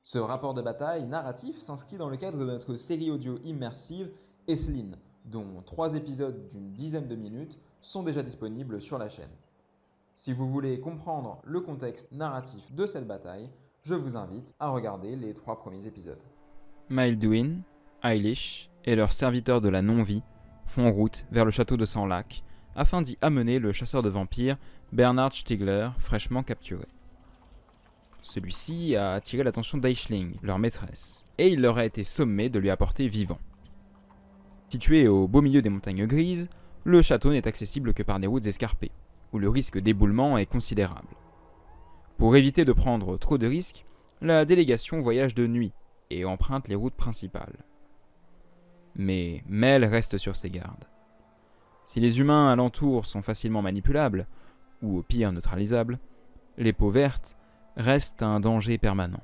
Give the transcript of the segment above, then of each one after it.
Ce rapport de bataille narratif s'inscrit dans le cadre de notre série audio immersive Esslin, dont 3 épisodes d'une dizaine de minutes sont déjà disponibles sur la chaîne. Si vous voulez comprendre le contexte narratif de cette bataille, je vous invite à regarder les 3 premiers épisodes. Maelduin, Eilish et leurs serviteurs de la non-vie font route vers le château de Sang-Lac afin d'y amener le chasseur de vampires Bernard Stiegler, fraîchement capturé. Celui-ci a attiré l'attention d'Aisling, leur maîtresse, et il leur a été sommé de lui apporter vivant. Situé au beau milieu des montagnes grises, le château n'est accessible que par des routes escarpées, où le risque d'éboulement est considérable. Pour éviter de prendre trop de risques, la délégation voyage de nuit et emprunte les routes principales. Mais Mel reste sur ses gardes. Si les humains alentours sont facilement manipulables, ou au pire neutralisables, les peaux vertes restent un danger permanent.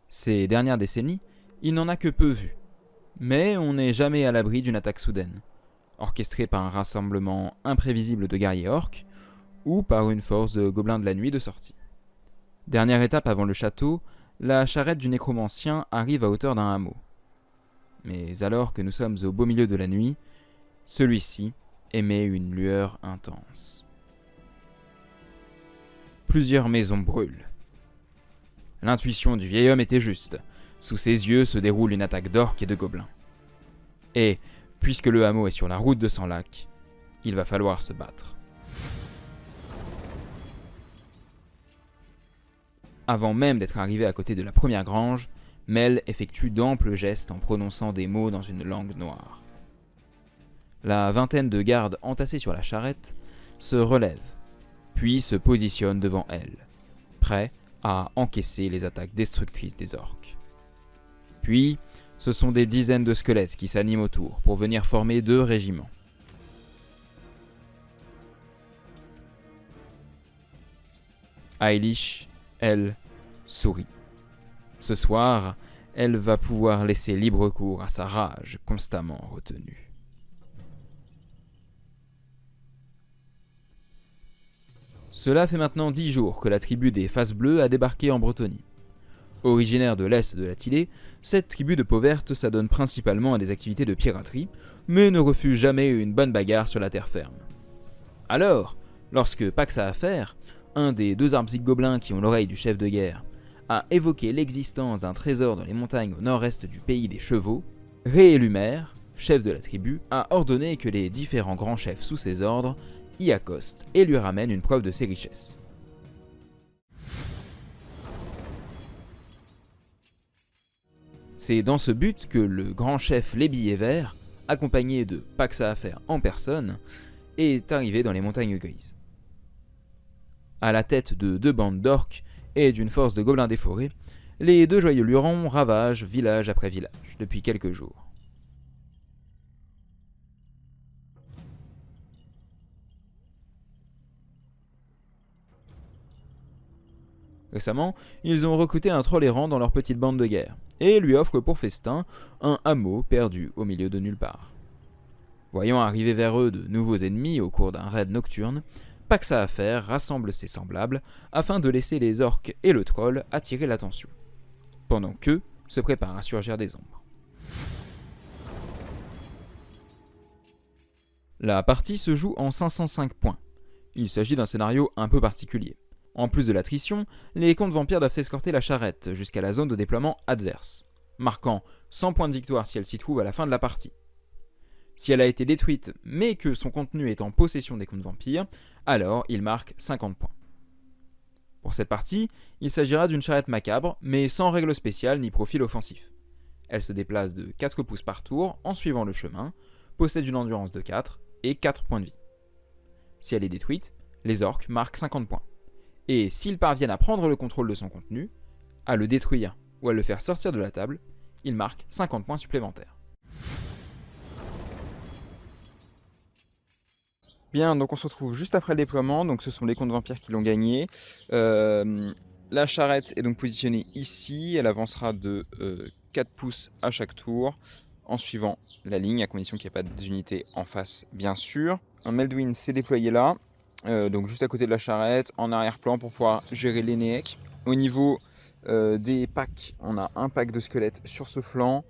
Ces dernières décennies, il n'en a que peu vu, mais on n'est jamais à l'abri d'une attaque soudaine, orchestrée par un rassemblement imprévisible de guerriers orques ou par une force de gobelins de la nuit de sortie. Dernière étape avant le château, la charrette du nécromancien arrive à hauteur d'un hameau. Mais alors que nous sommes au beau milieu de la nuit, celui-ci émet une lueur intense. Plusieurs maisons brûlent. L'intuition du vieil homme était juste. Sous ses yeux se déroule une attaque d'orques et de gobelins. Et, puisque le hameau est sur la route de Sang-Lac, il va falloir se battre. Avant même d'être arrivé à côté de la première grange, Mel effectue d'amples gestes en prononçant des mots dans une langue noire. La vingtaine de gardes entassés sur la charrette se relèvent, puis se positionnent devant elle, prêts à encaisser les attaques destructrices des orques. Puis, ce sont des dizaines de squelettes qui s'animent autour pour venir former 2 régiments. Eilish, elle, sourit. Ce soir, elle va pouvoir laisser libre cours à sa rage constamment retenue. Cela fait maintenant 10 jours que la tribu des Faces Bleues a débarqué en Bretonie. Originaire de l'est de la Tillée, cette tribu de peau verte s'adonne principalement à des activités de piraterie, mais ne refuse jamais une bonne bagarre sur la terre ferme. Alors, lorsque Pax à Affaire, un des 2 Arpzig-gobelins qui ont l'oreille du chef de guerre, a évoqué l'existence d'un trésor dans les montagnes au nord-est du pays des chevaux, Réélumer, chef de la tribu, a ordonné que les différents grands chefs sous ses ordres y accostent et lui ramènent une preuve de ses richesses. C'est dans ce but que le grand chef Lébillet Vert, accompagné de Pax à Affaire en personne, est arrivé dans les montagnes grises. À la tête de 2 bandes d'orques et d'une force de gobelins des forêts, les 2 joyeux lurons ravagent village après village depuis quelques jours. Récemment, ils ont recruté un troll errant dans leur petite bande de guerre, et lui offrent pour festin un hameau perdu au milieu de nulle part. Voyant arriver vers eux de nouveaux ennemis au cours d'un raid nocturne, Pax à Affaire rassemble ses semblables afin de laisser les orques et le troll attirer l'attention, pendant qu'eux se préparent à surgir des ombres. La partie se joue en 505 points. Il s'agit d'un scénario un peu particulier. En plus de l'attrition, les comtes vampires doivent escorter la charrette jusqu'à la zone de déploiement adverse, marquant 100 points de victoire si elle s'y trouve à la fin de la partie. Si elle a été détruite mais que son contenu est en possession des comtes vampires, alors il marque 50 points. Pour cette partie, il s'agira d'une charrette macabre, mais sans règle spéciale ni profil offensif. Elle se déplace de 4 pouces par tour en suivant le chemin, possède une endurance de 4 et 4 points de vie. Si elle est détruite, les orques marquent 50 points. Et s'ils parviennent à prendre le contrôle de son contenu, à le détruire ou à le faire sortir de la table, ils marquent 50 points supplémentaires. Bien, donc on se retrouve juste après le déploiement, donc ce sont les comtes vampires qui l'ont gagné. La charrette est donc positionnée ici, elle avancera de 4 pouces à chaque tour, en suivant la ligne, à condition qu'il n'y ait pas d'unité en face, bien sûr. Un Maelduin s'est déployé là, donc juste à côté de la charrette, en arrière-plan pour pouvoir gérer l'Enéec. Au niveau des packs. On a un pack de squelettes sur ce flanc,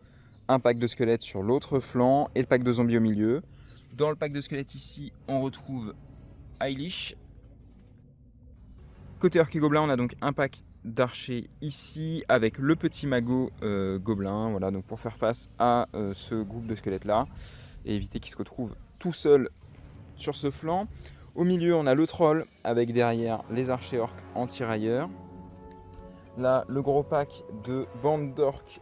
un pack de squelettes sur l'autre flanc et le pack de zombies au milieu. Dans le pack de squelettes ici, on retrouve Eilish. Côté orc et gobelin, on a donc un pack d'archers ici avec le petit magot gobelin, voilà, donc pour faire face à ce groupe de squelettes là et éviter qu'il se retrouve tout seul sur ce flanc. Au milieu, on a le troll avec derrière les archers orcs en tirailleurs. Là, le gros pack de bandes d'orques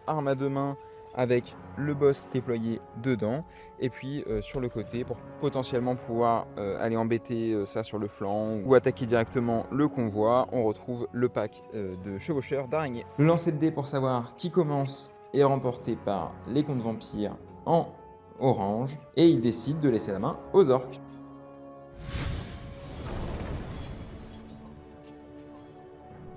armes à deux mains avec le boss déployé dedans. Et puis sur le côté, pour potentiellement pouvoir aller embêter ça sur le flanc ou attaquer directement le convoi, on retrouve le pack de chevaucheurs d'araignées. Le lancer de dés pour savoir qui commence est remporté par les contes vampires en orange. Et il décide de laisser la main aux orques.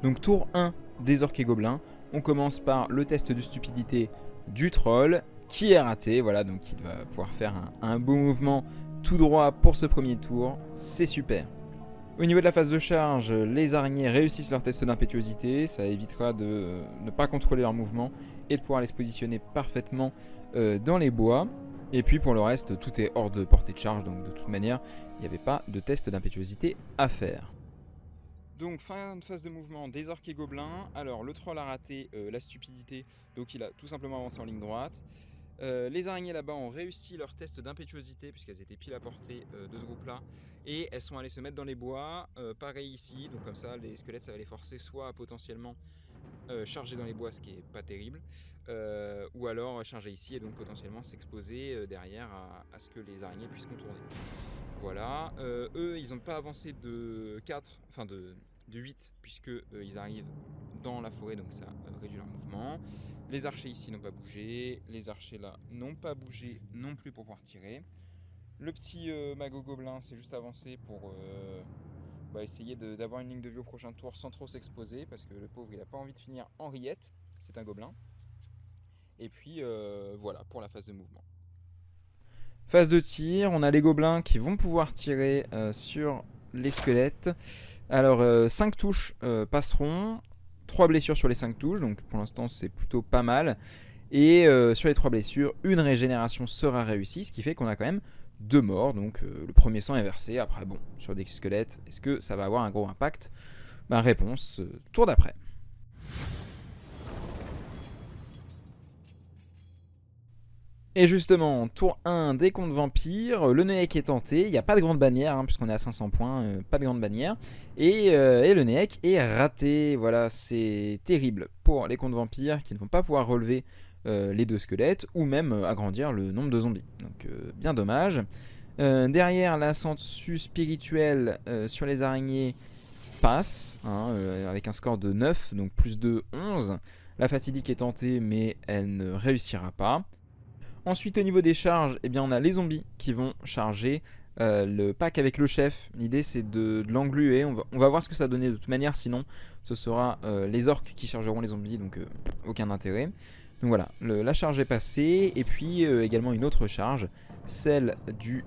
Donc tour 1 des orques et gobelins, on commence par le test de stupidité du troll qui est raté, voilà, donc il va pouvoir faire un beau mouvement tout droit pour ce premier tour, c'est super. Au niveau de la phase de charge, les araignées réussissent leur test d'impétuosité, ça évitera de ne pas contrôler leur mouvement et de pouvoir les se positionner parfaitement dans les bois. Et puis pour le reste, tout est hors de portée de charge, donc de toute manière, il n'y avait pas de test d'impétuosité à faire. Donc fin de phase de mouvement des orques et gobelins. Alors le troll a raté la stupidité, donc il a tout simplement avancé en ligne droite. Les araignées là-bas ont réussi leur test d'impétuosité puisqu'elles étaient pile à portée de ce groupe-là. Et elles sont allées se mettre dans les bois, pareil ici, donc comme ça les squelettes ça va les forcer soit à potentiellement charger dans les bois, ce qui est pas terrible, ou alors charger ici et donc potentiellement s'exposer derrière à ce que les araignées puissent contourner. Voilà, eux ils n'ont pas avancé de 4, enfin de 8 puisque ils arrivent dans la forêt, donc ça réduit leur mouvement. Les archers ici n'ont pas bougé, les archers là n'ont pas bougé non plus pour pouvoir tirer. Le petit magot gobelin s'est juste avancé pour essayer d'avoir une ligne de vue au prochain tour sans trop s'exposer parce que le pauvre il n'a pas envie de finir en rillette, c'est un gobelin. Et puis voilà pour la phase de mouvement. Phase de tir, on a les gobelins qui vont pouvoir tirer sur les squelettes. Alors 5 touches passeront, 3 blessures sur les 5 touches, donc pour l'instant c'est plutôt pas mal. Et sur les 3 blessures, une régénération sera réussie, ce qui fait qu'on a quand même 2 morts. Donc le premier sang est versé, après bon, sur des squelettes, est-ce que ça va avoir un gros impact ? Réponse, tour d'après. Et justement, tour 1 des contes vampires, le Neek est tenté, il n'y a pas de grande bannière, puisqu'on est à 500 points, pas de grande bannière, et le Neek est raté, voilà, c'est terrible pour les contes vampires qui ne vont pas pouvoir relever les 2 squelettes, ou même agrandir le nombre de zombies, donc bien dommage. Derrière, la sangsue spirituelle sur les araignées passe, avec un score de 9, donc plus de 11, la fatidique est tentée, mais elle ne réussira pas. Ensuite au niveau des charges, eh bien, on a les zombies qui vont charger le pack avec le chef. L'idée c'est de l'engluer, on va voir ce que ça va donner de toute manière, sinon ce sera les orques qui chargeront les zombies, donc aucun intérêt. Donc voilà, la charge est passée, et puis également une autre charge, celle du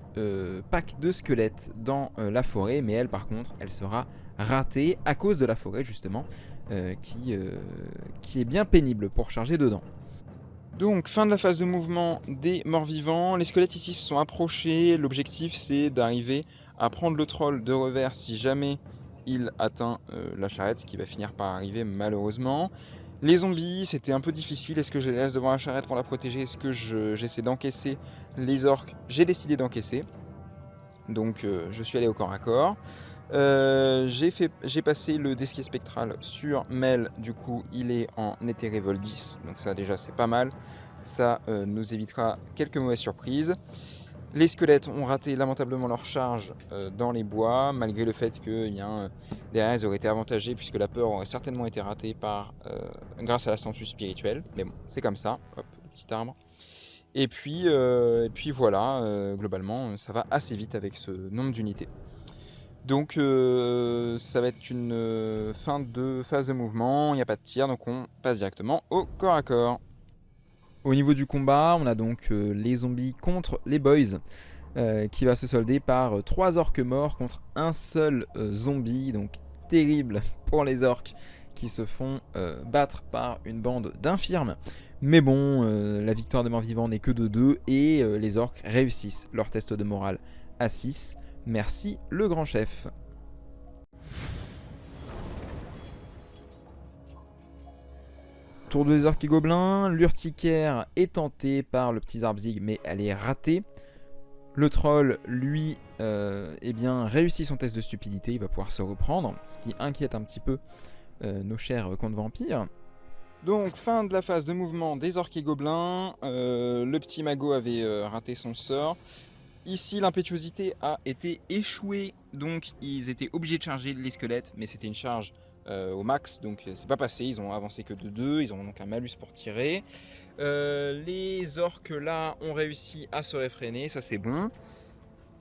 pack de squelettes dans la forêt, mais elle par contre, elle sera ratée à cause de la forêt justement, qui est bien pénible pour charger dedans. Donc fin de la phase de mouvement des morts-vivants, les squelettes ici se sont approchés, l'objectif c'est d'arriver à prendre le troll de revers si jamais il atteint la charrette, ce qui va finir par arriver malheureusement. Les zombies c'était un peu difficile, est-ce que je les laisse devant la charrette pour la protéger, est-ce que j'essaie d'encaisser les orques, j'ai décidé d'encaisser, donc je suis allé au corps à corps. J'ai passé le desquier spectral sur Mel, du coup il est en éthéré vol 10, donc ça déjà c'est pas mal, ça nous évitera quelques mauvaises surprises. Les squelettes ont raté lamentablement leur charge dans les bois, malgré le fait que derrière ils auraient été avantagés puisque la peur aurait certainement été ratée grâce à la sangsue spirituelle, mais bon c'est comme ça, hop, le petit arbre. Et puis voilà, globalement ça va assez vite avec ce nombre d'unités. Donc ça va être une fin de phase de mouvement, il n'y a pas de tir, donc on passe directement au corps à corps. Au niveau du combat, on a donc les zombies contre les boys, qui va se solder par 3 orques morts contre un seul zombie, donc terrible pour les orques qui se font battre par une bande d'infirmes. Mais bon, la victoire des morts vivants n'est que de 2 et les orques réussissent leur test de morale à 6. Merci le grand chef. Tour des orques et gobelins, l'urticaire est tenté par le petit Zarbzig mais elle est ratée. Le troll, lui, réussit son test de stupidité, il va pouvoir se reprendre, ce qui inquiète un petit peu nos chers contes vampires. Donc, fin de la phase de mouvement des orques et gobelins. Le petit magot avait raté son sort. Ici, l'impétuosité a été échouée, donc ils étaient obligés de charger les squelettes, mais c'était une charge au max, donc c'est pas passé. Ils ont avancé que de 2, ils ont donc un malus pour tirer. Les orques là ont réussi à se réfréner, ça c'est bon.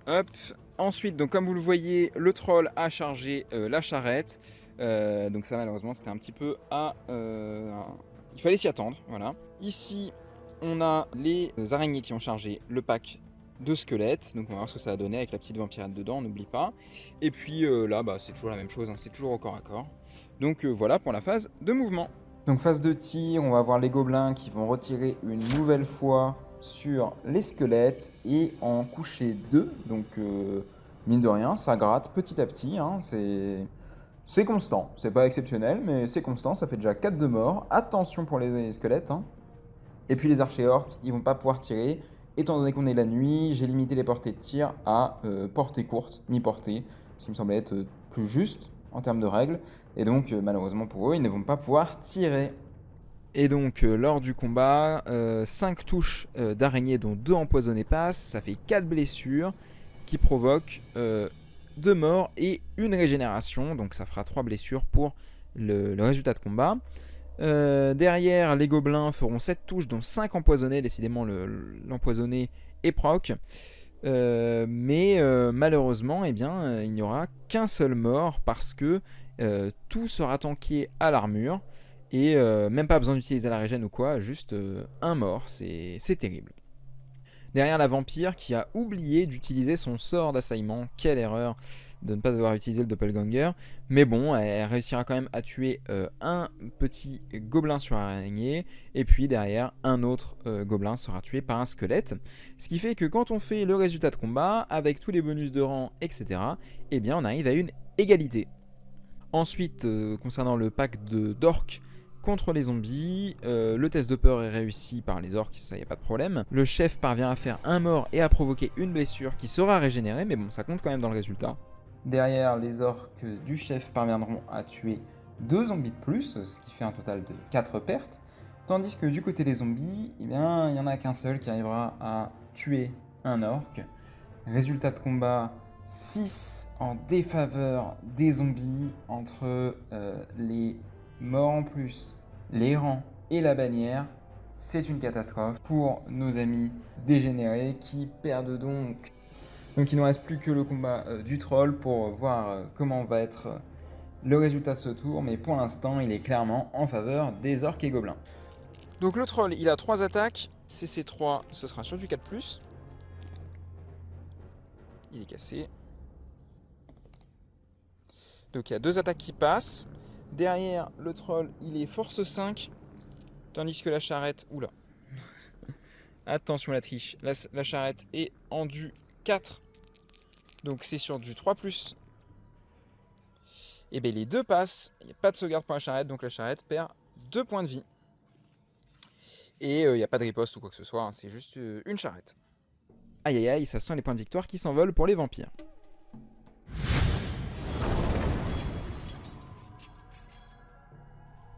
Hop. Ensuite, donc comme vous le voyez, le troll a chargé la charrette. Donc ça malheureusement c'était un petit peu il fallait s'y attendre, voilà. Ici on a les araignées qui ont chargé le pack de squelettes, donc on va voir ce que ça a donné avec la petite vampirette dedans, on n'oublie pas. Et puis là c'est toujours la même chose, hein, c'est toujours au corps à corps. Donc voilà pour la phase de mouvement. Donc phase de tir, on va voir les gobelins qui vont retirer une nouvelle fois sur les squelettes et en coucher 2. Donc mine de rien, ça gratte petit à petit, hein, c'est constant. C'est pas exceptionnel, mais c'est constant, ça fait déjà 4 de mort. Attention pour les squelettes. Hein. Et puis les archers-orques, ils vont pas pouvoir tirer. Étant donné qu'on est la nuit, j'ai limité les portées de tir à portée courte, mi-portée, ce qui me semblait être plus juste en termes de règles. Et donc, malheureusement pour eux, ils ne vont pas pouvoir tirer. Et donc, lors du combat, 5 touches d'araignée, dont 2 empoisonnées passent. Ça fait 4 blessures qui provoquent 2 morts et une régénération. Donc, ça fera 3 blessures pour le résultat de combat. Derrière, les gobelins feront 7 touches, dont 5 empoisonnés. Décidément, l'empoisonné est proc. Mais malheureusement, il n'y aura qu'un seul mort parce que tout sera tanké à l'armure. Et même pas besoin d'utiliser la régène ou quoi, juste un mort, c'est terrible. Derrière, la vampire qui a oublié d'utiliser son sort d'assaillement. Quelle erreur de ne pas avoir utilisé le doppelganger. Mais bon, elle réussira quand même à tuer un petit gobelin sur araignée. Et puis derrière, un autre gobelin sera tué par un squelette. Ce qui fait que quand on fait le résultat de combat, avec tous les bonus de rang, etc., eh bien on arrive à une égalité. Ensuite, concernant le pack d'orques contre les zombies, le test de peur est réussi par les orques, ça y a pas de problème. Le chef parvient à faire un mort et à provoquer une blessure qui sera régénérée, mais bon, ça compte quand même dans le résultat. Derrière, les orques du chef parviendront à tuer 2 zombies de plus, ce qui fait un total de 4 pertes. Tandis que du côté des zombies, eh bien, il n'y en a qu'un seul qui arrivera à tuer un orc. Résultat de combat, 6 en défaveur des zombies entre les morts en plus, les rangs et la bannière. C'est une catastrophe pour nos amis dégénérés qui perdent donc. Donc il ne reste plus que le combat du troll pour voir comment va être le résultat de ce tour. Mais pour l'instant, il est clairement en faveur des orques et gobelins. Donc le troll, il a 3 attaques. CC3, ce sera sur du 4+. Il est cassé. Donc il y a 2 attaques qui passent. Derrière, le troll, il est force 5. Tandis que la charrette... Oula. Attention la triche. La charrette est en du 4. Donc c'est sur du 3+. Et bien les 2 passent. Il n'y a pas de sauvegarde pour la charrette. Donc la charrette perd 2 points de vie. Et il n'y a pas de riposte ou quoi que ce soit. Hein, c'est juste une charrette. Aïe aïe aïe, ça sent les points de victoire qui s'envolent pour les vampires.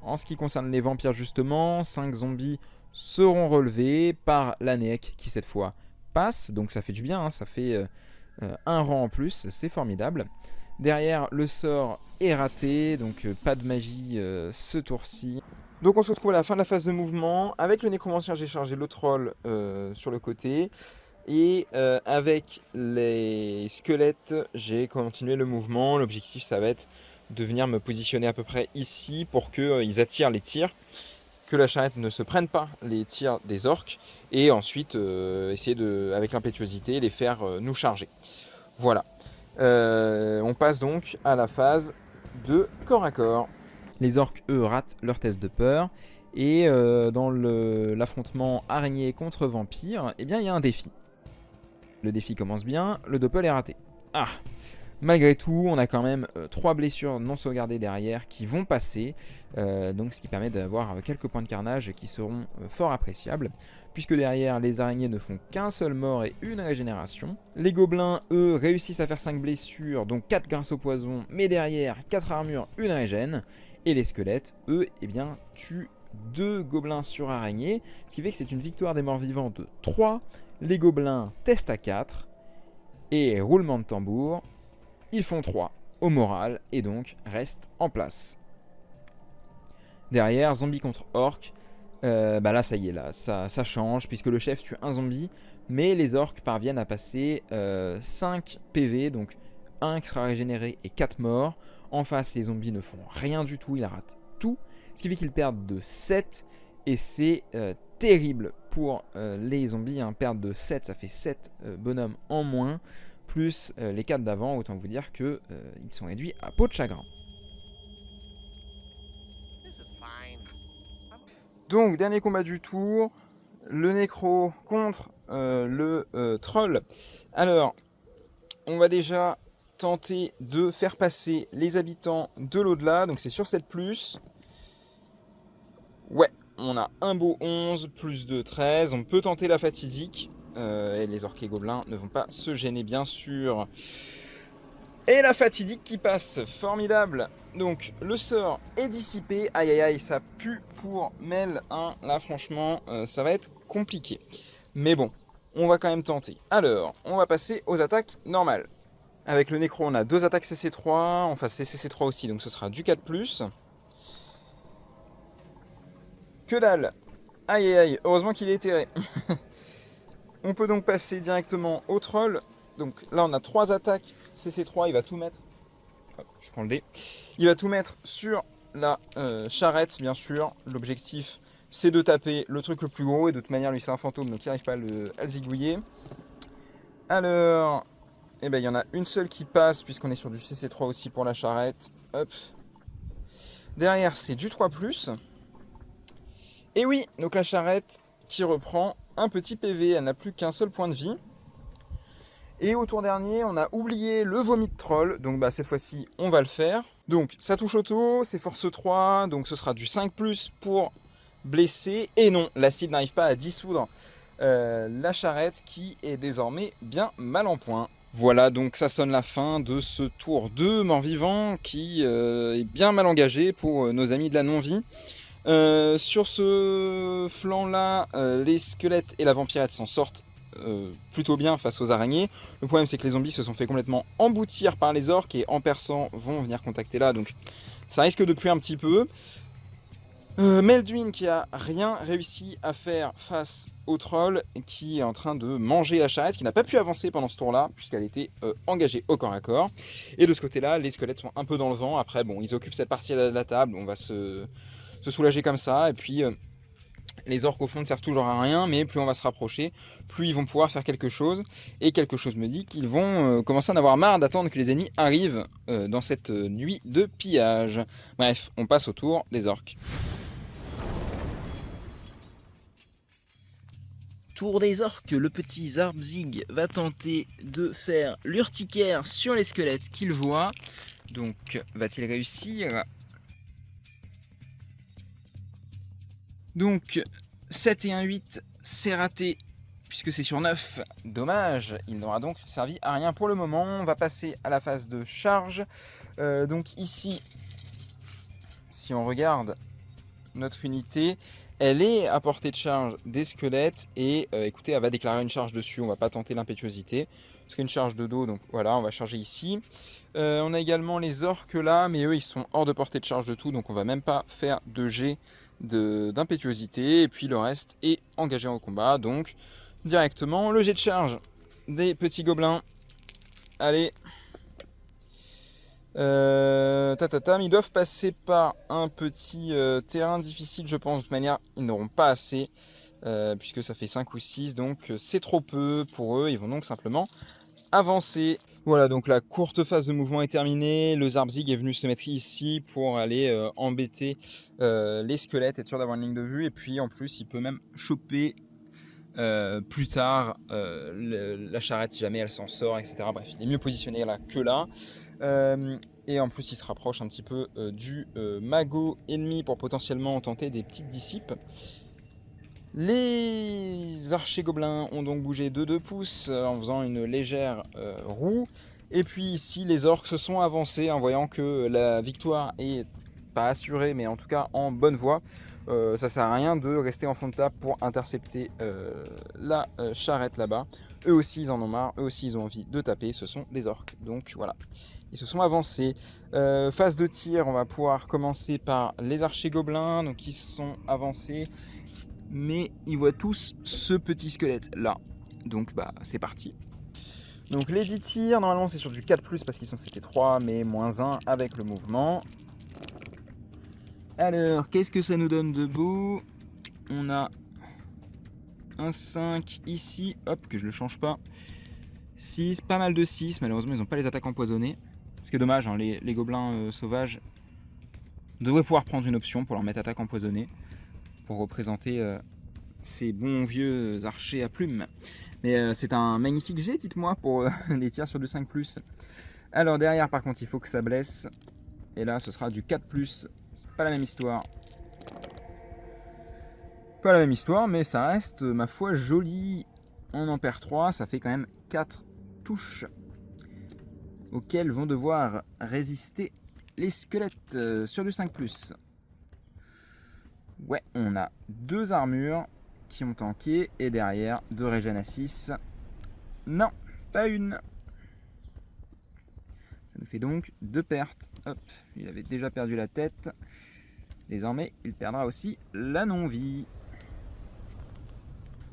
En ce qui concerne les vampires justement, 5 zombies seront relevés par l'Anéec qui cette fois passe. Donc ça fait du bien, hein, ça fait un rang en plus, c'est formidable. Derrière, le sort est raté, donc pas de magie ce tour-ci. Donc on se retrouve à la fin de la phase de mouvement. Avec le nécromancien, j'ai chargé le troll sur le côté. Et avec les squelettes, j'ai continué le mouvement. L'objectif, ça va être de venir me positionner à peu près ici pour qu'ils attirent les tirs, que la charrette ne se prenne pas les tirs des orques, et ensuite essayer avec l'impétuosité, les faire nous charger. Voilà. On passe donc à la phase de corps à corps. Les orques, eux, ratent leur test de peur. Et dans l'affrontement araignée contre vampire, eh bien, il y a un défi. Le défi commence bien, le doppel est raté. Ah! Malgré tout, on a quand même 3 blessures non sauvegardées derrière qui vont passer, donc ce qui permet d'avoir quelques points de carnage qui seront fort appréciables, puisque derrière, les araignées ne font qu'un seul mort et une régénération. Les gobelins, eux, réussissent à faire 5 blessures, donc 4 grâce au poison, mais derrière, 4 armures, une régène. Et les squelettes, eux, eh bien, tuent 2 gobelins sur araignées, ce qui fait que c'est une victoire des morts vivants de 3. Les gobelins testent à 4, et roulement de tambour, ils font 3 au moral et donc restent en place. Derrière, zombie contre orc, là ça y est, là, ça change puisque le chef tue un zombie, mais les orcs parviennent à passer 5 PV, donc 1 qui sera régénéré et 4 morts. En face, les zombies ne font rien du tout, ils ratent tout, ce qui fait qu'ils perdent de 7 et c'est terrible pour les zombies. Perdre de 7, ça fait 7 bonhommes en moins. Plus les 4 d'avant, autant vous dire qu'ils sont réduits à peau de chagrin. Donc, dernier combat du tour, le nécro contre le troll. Alors, on va déjà tenter de faire passer les habitants de l'au-delà, donc c'est sur 7+. Ouais, on a un beau 11, plus de 13, on peut tenter la fatidique. Et les orques et gobelins ne vont pas se gêner bien sûr. Et la fatidique qui passe, formidable. Donc le sort est dissipé, aïe aïe aïe, ça pue pour Mel 1, là franchement ça va être compliqué. Mais bon, on va quand même tenter. Alors, on va passer aux attaques normales. Avec le nécro on a 2 attaques CC3, enfin c'est CC3 aussi, donc ce sera du 4+. Que dalle. Aïe aïe aïe, heureusement qu'il est éthéré. On peut donc passer directement au troll. Donc là on a 3 attaques CC3, il va tout mettre. Hop, je prends le dé. Il va tout mettre sur la charrette bien sûr. L'objectif c'est de taper le truc le plus gros et de toute manière lui c'est un fantôme donc il n'arrive pas à le zigouiller. Alors, il y en a une seule qui passe puisqu'on est sur du CC3 aussi pour la charrette. Hop. Derrière c'est du 3+. Et oui, donc la charrette qui reprend un petit PV, elle n'a plus qu'un seul point de vie. Et au tour dernier, on a oublié le vomi de troll, donc cette fois-ci, on va le faire. Donc ça touche auto, c'est force 3, donc ce sera du 5+ pour blesser. Et non, l'acide n'arrive pas à dissoudre la charrette qui est désormais bien mal en point. Voilà, donc ça sonne la fin de ce tour 2 mort-vivant qui est bien mal engagé pour nos amis de la non-vie. Sur ce flanc-là, les squelettes et la vampirette s'en sortent plutôt bien face aux araignées. Le problème, c'est que les zombies se sont fait complètement emboutir par les orques et en perçant vont venir contacter là, donc ça risque de puer un petit peu. Melduin qui a rien réussi à faire face au troll, qui est en train de manger la charrette, qui n'a pas pu avancer pendant ce tour-là, puisqu'elle était engagée au corps à corps. Et de ce côté-là, les squelettes sont un peu dans le vent. Après, bon, ils occupent cette partie de la table, on va se soulager comme ça, et puis les orques au fond ne servent toujours à rien, mais plus on va se rapprocher, plus ils vont pouvoir faire quelque chose, et quelque chose me dit qu'ils vont commencer à en avoir marre d'attendre que les ennemis arrivent dans cette nuit de pillage. Bref, on passe au tour des orques. Tour des orques, le petit Zarbzig va tenter de faire l'urticaire sur les squelettes qu'il voit. Donc, va-t-il réussir ? Donc 7 et un 8, c'est raté puisque c'est sur 9. Dommage, il n'aura donc servi à rien pour le moment. On va passer à la phase de charge. Donc ici, si on regarde notre unité, elle est à portée de charge des squelettes et écoutez, elle va déclarer une charge dessus. On va pas tenter l'impétuosité parce qu'une charge de dos, donc voilà, on va charger ici. On a également les orques là, mais eux ils sont hors de portée de charge de tout, donc on va même pas faire de jet d'impétuosité. Et puis le reste est engagé en combat, donc directement le jet de charge des petits gobelins. Allez. Ils doivent passer par un petit terrain difficile, je pense. De toute manière, ils n'auront pas assez, puisque ça fait 5 ou 6, donc c'est trop peu pour eux. Ils vont donc simplement avancer. Voilà, donc la courte phase de mouvement est terminée. Le Zarbzig est venu se mettre ici pour aller embêter les squelettes, être sûr d'avoir une ligne de vue. Et puis en plus, il peut même choper plus tard la charrette si jamais elle s'en sort, etc. Bref, il est mieux positionné là que là. Et en plus, il se rapproche un petit peu du magot ennemi pour potentiellement tenter des petites dissipes. Les archers gobelins ont donc bougé de 2 pouces en faisant une légère roue. Et puis ici, les orques se sont avancés en voyant que la victoire est pas assurée, mais en tout cas en bonne voie. Ça sert à rien de rester en fond de table pour intercepter la charrette là-bas. Eux aussi, ils en ont marre. Eux aussi, ils ont envie de taper. Ce sont des orques. Donc voilà. Ils se sont avancés. Phase de tir, on va pouvoir commencer par les archers gobelins. Donc ils se sont avancés. Mais ils voient tous ce petit squelette là. Donc bah c'est parti. Donc les 10 tirs, normalement c'est sur du 4+, parce qu'ils sont CT3, mais -1 avec le mouvement. Alors, qu'est-ce que ça nous donne de beau? On a un 5 ici, hop, que je le change pas. 6, pas mal de 6, malheureusement ils n'ont pas les attaques empoisonnées. Ce qui est dommage, hein, les gobelins sauvages devraient pouvoir prendre une option pour leur mettre attaque empoisonnée, pour représenter ces bons vieux archers à plumes. Mais c'est un magnifique jet, dites-moi, pour les tirs sur du 5+. Alors derrière, par contre, il faut que ça blesse. Et là, ce sera du 4+. C'est pas la même histoire. Pas la même histoire, mais ça reste, ma foi, joli. On en perd 3, ça fait quand même 4 touches auxquelles vont devoir résister les squelettes sur du 5+. Ouais, on a 2 armures qui ont tanké et derrière 2 régènes à 6. Non, pas une. Ça nous fait donc 2 pertes. Hop, il avait déjà perdu la tête. Désormais, il perdra aussi la non-vie.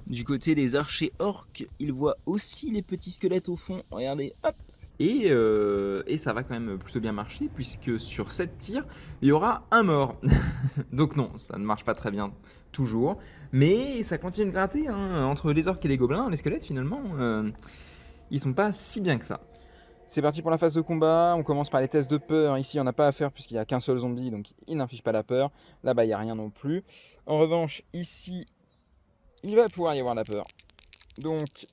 Du côté des archers orques, ils voient aussi les petits squelettes au fond. Regardez, hop. Et ça va quand même plutôt bien marcher, puisque sur 7 tirs, il y aura un mort. Donc non, ça ne marche pas très bien toujours. Mais ça continue de gratter, hein. Entre les orques et les gobelins, les squelettes finalement, ils sont pas si bien que ça. C'est parti pour la phase de combat. On commence par les tests de peur. Ici, on n'a pas à faire puisqu'il n'y a qu'un seul zombie, donc il n'inflige pas la peur. Là-bas, il n'y a rien non plus. En revanche, ici, il va pouvoir y avoir la peur. Donc,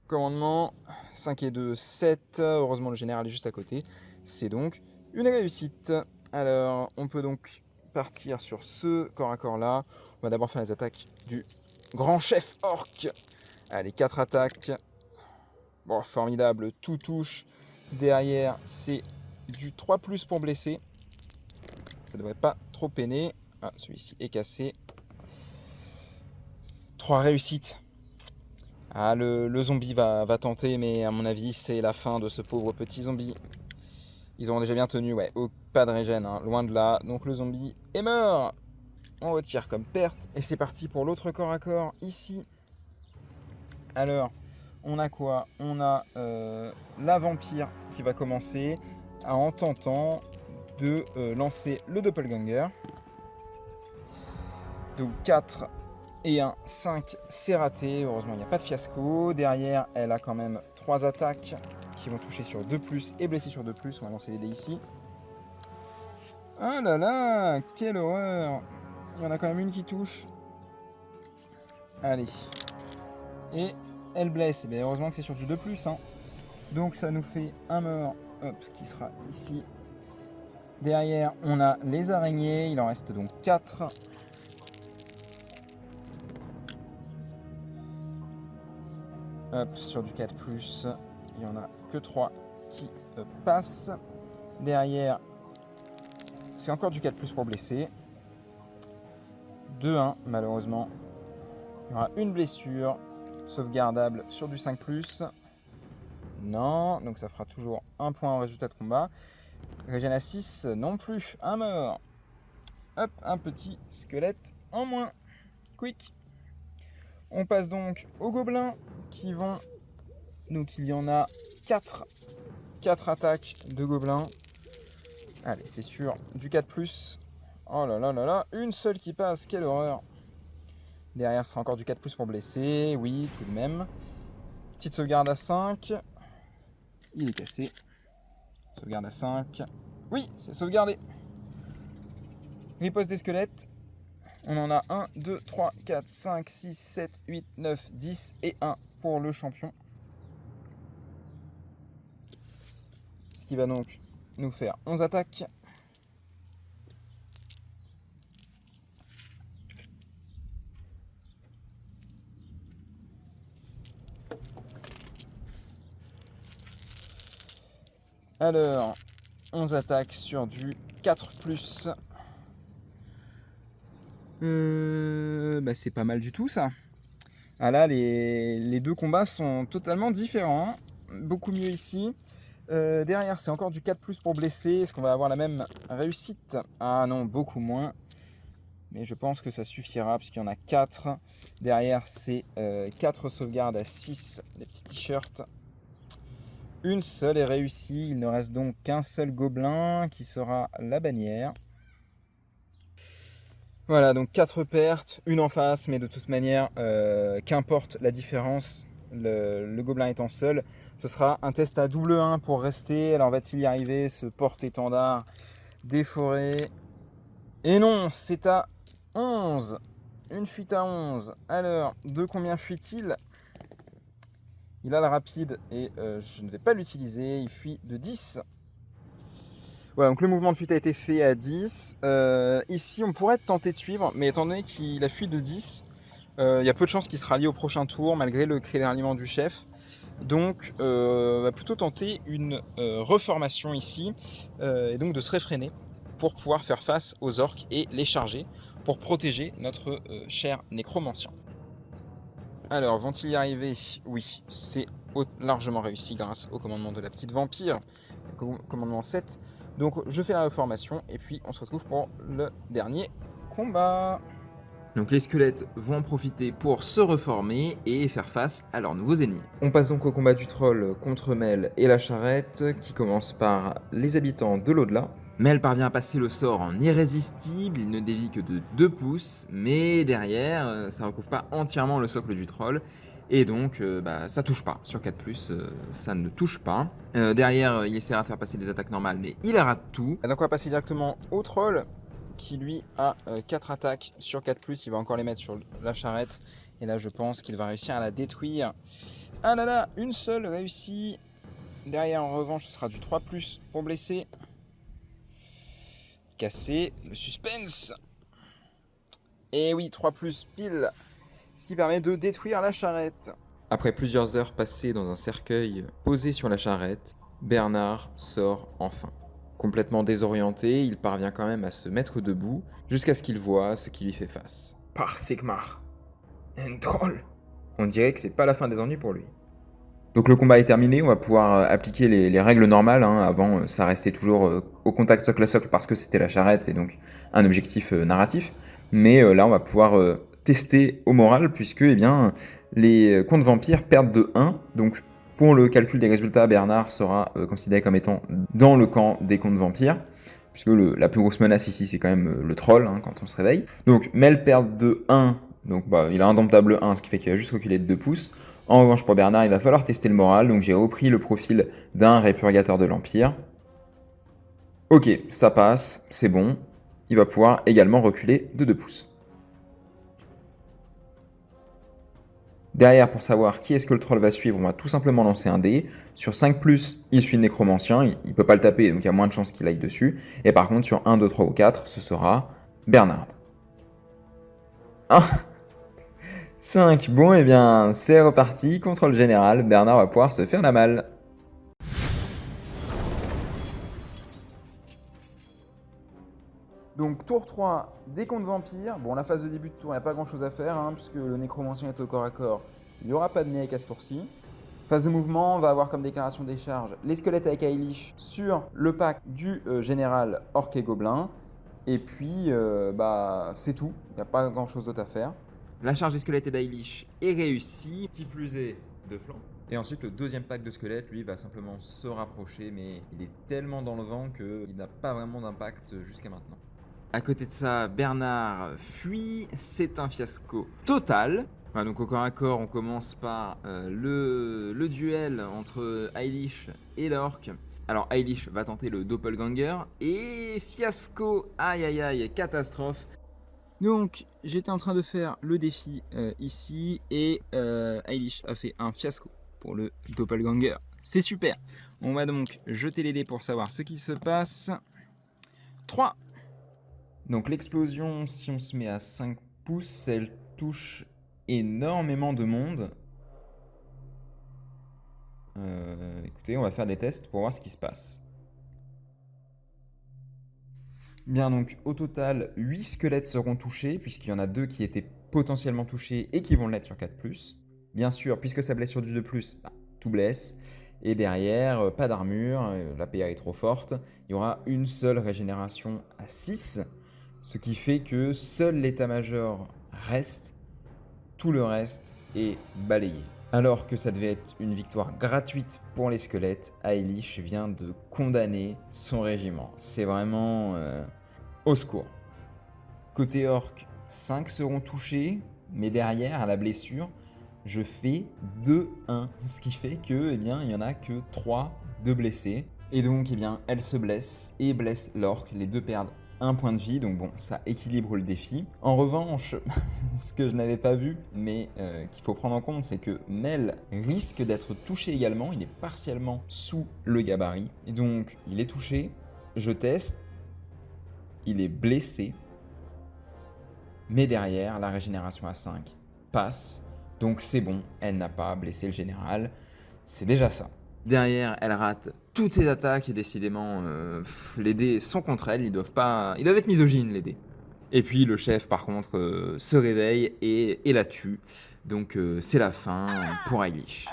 commandement, 5 et 2, 7. Heureusement, le général est juste à côté. C'est donc une réussite. Alors, on peut donc partir sur ce corps à corps là. On va d'abord faire les attaques du grand chef orc. Allez, 4 attaques. Bon, formidable, tout touche. Derrière, c'est du 3+ pour blesser. Ça devrait pas trop peiner. Ah, celui-ci est cassé. 3 réussites. Ah, le zombie va tenter, mais à mon avis, c'est la fin de ce pauvre petit zombie. Ils auront déjà bien tenu, ouais. Oh, pas de régène, hein, loin de là. Donc le zombie est mort. On retire comme perte. Et c'est parti pour l'autre corps à corps, ici. Alors, on a quoi? On a la vampire qui va commencer en tentant de lancer le doppelganger. Donc 4 et 1, 5, c'est raté. Heureusement, il n'y a pas de fiasco. Derrière, elle a quand même 3 attaques qui vont toucher sur 2+ et blesser sur 2+. On va lancer les dés ici. Oh là là, quelle horreur! Il y en a quand même une qui touche. Allez. Et elle blesse. Et heureusement que c'est sur du 2+. Hein. Donc ça nous fait un mort, hop, qui sera ici. Derrière, on a les araignées. Il en reste donc 4. Hop, sur du 4+, il n'y en a que 3 qui passent. Derrière, c'est encore du 4+ pour blesser. 2-1, malheureusement. Il y aura une blessure sauvegardable sur du 5+. Non, donc ça fera toujours un point en résultat de combat. Régène à 6, non plus, un mort. Hop, un petit squelette en moins. Quick. On passe donc aux gobelins qui vont... Donc il y en a 4 attaques de gobelins. Allez, c'est sûr, du 4+. Oh là là là là, une seule qui passe, quelle horreur. Derrière, ce sera encore du 4+ pour blesser, oui, tout de même. Petite sauvegarde à 5. Il est cassé. Sauvegarde à 5. Oui, c'est sauvegardé. Riposte des squelettes. On en a 1, 2, 3, 4, 5, 6, 7, 8, 9, 10 et 1 pour le champion. Ce qui va donc nous faire 11 attaques. Alors, 11 attaques sur du 4+. Bah c'est pas mal du tout ça. Ah là, les deux combats sont totalement différents. Beaucoup mieux ici. Derrière, c'est encore du 4+ pour blesser. Est-ce qu'on va avoir la même réussite? Ah non, beaucoup moins. Mais je pense que ça suffira puisqu'il y en a 4. Derrière, c'est 4 sauvegardes à 6, des petits t-shirts. Une seule est réussie. Il ne reste donc qu'un seul gobelin qui sera la bannière. Voilà, donc 4 pertes, une en face, mais de toute manière, qu'importe la différence, le gobelin étant seul, ce sera un test à double 1 pour rester. Alors va-t-il y arriver, ce porte-étendard des forêts? Et non, c'est à 11. Une fuite à 11. Alors, de combien fuit-il? Il a la rapide et je ne vais pas l'utiliser, il fuit de 10. Voilà, donc le mouvement de fuite a été fait à 10. Ici, on pourrait tenter de suivre, mais étant donné qu'il a fui de 10, il y a peu de chances qu'il se rallie au prochain tour, malgré le cri d'aliment du chef. Donc, on va plutôt tenter une reformation ici, et donc de se réfréner pour pouvoir faire face aux orques et les charger, pour protéger notre cher nécromancien. Alors, vont-ils y arriver? Oui, c'est largement réussi grâce au commandement de la petite vampire, commandement 7. Donc je fais la reformation et puis on se retrouve pour le dernier combat. Donc les squelettes vont en profiter pour se reformer et faire face à leurs nouveaux ennemis. On passe donc au combat du troll contre Mel et la charrette, qui commence par les habitants de l'au-delà. Mel parvient à passer le sort en irrésistible, il ne dévie que de 2 pouces, mais derrière, ça ne recouvre pas entièrement le socle du troll. Et donc, ça touche pas. Sur 4+, ça ne touche pas. Derrière, il essaiera de faire passer des attaques normales, mais il rate tout. Donc on va passer directement au troll, qui lui a 4 attaques sur 4+. Il va encore les mettre sur la charrette. Et là, je pense qu'il va réussir à la détruire. Ah là là, une seule réussie. Derrière, en revanche, ce sera du 3+ pour blesser. Casser, le suspense. Et oui, 3+ pile. Ce qui permet de détruire la charrette. Après plusieurs heures passées dans un cercueil posé sur la charrette, Bernard sort enfin. Complètement désorienté, il parvient quand même à se mettre debout, jusqu'à ce qu'il voit ce qui lui fait face. Par Sigmar, un troll. On dirait que c'est pas la fin des ennuis pour lui. Donc le combat est terminé, on va pouvoir appliquer les règles normales. Avant, ça restait toujours au contact socle à socle parce que c'était la charrette et donc un objectif narratif. Mais là, on va pouvoir tester au moral puisque les contes vampires perdent de 1. Donc pour le calcul des résultats, Bernard sera considéré comme étant dans le camp des contes vampires. Puisque la plus grosse menace ici, c'est quand même le troll quand on se réveille. Donc Mel perd de 1, donc il a indomptable 1, ce qui fait qu'il va juste reculer de 2 pouces. En revanche, pour Bernard, il va falloir tester le moral, donc j'ai repris le profil d'un répurgateur de l'Empire. Ok, ça passe, c'est bon. Il va pouvoir également reculer de 2 pouces. Derrière, pour savoir qui est-ce que le troll va suivre, on va tout simplement lancer un dé. Sur 5+, il suit le nécromancien, il ne peut pas le taper, donc il y a moins de chances qu'il aille dessus. Et par contre, sur 1, 2, 3 ou 4, ce sera Bernard. 5, bon et bien c'est reparti, contrôle général, Bernard va pouvoir se faire la malle. Donc tour 3, des contes vampires. Bon, la phase de début de tour, il n'y a pas grand chose à faire, puisque le nécromancien est au corps à corps, il n'y aura pas de Méek à ce tour-ci. Phase de mouvement, on va avoir comme déclaration des charges les squelettes avec Ailish sur le pack du général orc et gobelin. Et puis, c'est tout, il n'y a pas grand chose d'autre à faire. La charge des squelettes et d'Ailish est réussie. Qui plus est, de flanc. Et ensuite, le deuxième pack de squelettes, lui, va simplement se rapprocher, mais il est tellement dans le vent qu'il n'a pas vraiment d'impact jusqu'à maintenant. À côté de ça, Bernard fuit, c'est un fiasco total. Voilà, donc au corps à corps, on commence par le duel entre Eilish et l'orc. Alors Eilish va tenter le doppelganger et fiasco, aïe aïe aïe, catastrophe. Donc j'étais en train de faire le défi ici et Eilish a fait un fiasco pour le doppelganger. C'est super. On va donc jeter les dés pour savoir ce qui se passe. 3. Donc l'explosion, si on se met à 5 pouces, elle touche énormément de monde. Écoutez, on va faire des tests pour voir ce qui se passe. Bien, donc au total, 8 squelettes seront touchés, puisqu'il y en a 2 qui étaient potentiellement touchés et qui vont l'être sur 4+. Bien sûr, puisque ça blesse sur du 2+, tout blesse. Et derrière, pas d'armure, la PA est trop forte. Il y aura une seule régénération à 6, ce qui fait que seul l'état-major reste, tout le reste est balayé. Alors que ça devait être une victoire gratuite pour les squelettes, Eilish vient de condamner son régiment. C'est vraiment au secours. Côté orc, 5 seront touchés, mais derrière, à la blessure, je fais 2-1. Ce qui fait que, eh bien, il n'y en a que 3 de blessés. Et donc, eh bien, elle se blesse et blesse l'orc. Les deux perdent 1 point de vie, donc bon, ça équilibre le défi. En revanche, ce que je n'avais pas vu, mais qu'il faut prendre en compte, c'est que Mel risque d'être touché également. Il est partiellement sous le gabarit. Et donc, il est touché. Je teste. Il est blessé. Mais derrière, la régénération à 5 passe. Donc c'est bon, elle n'a pas blessé le général. C'est déjà ça. Derrière, elle rate toutes ses attaques et décidément, les dés sont contre elle. Ils doivent être misogynes, les dés. Et puis le chef, par contre, se réveille et la tue. Donc c'est la fin pour Eilish.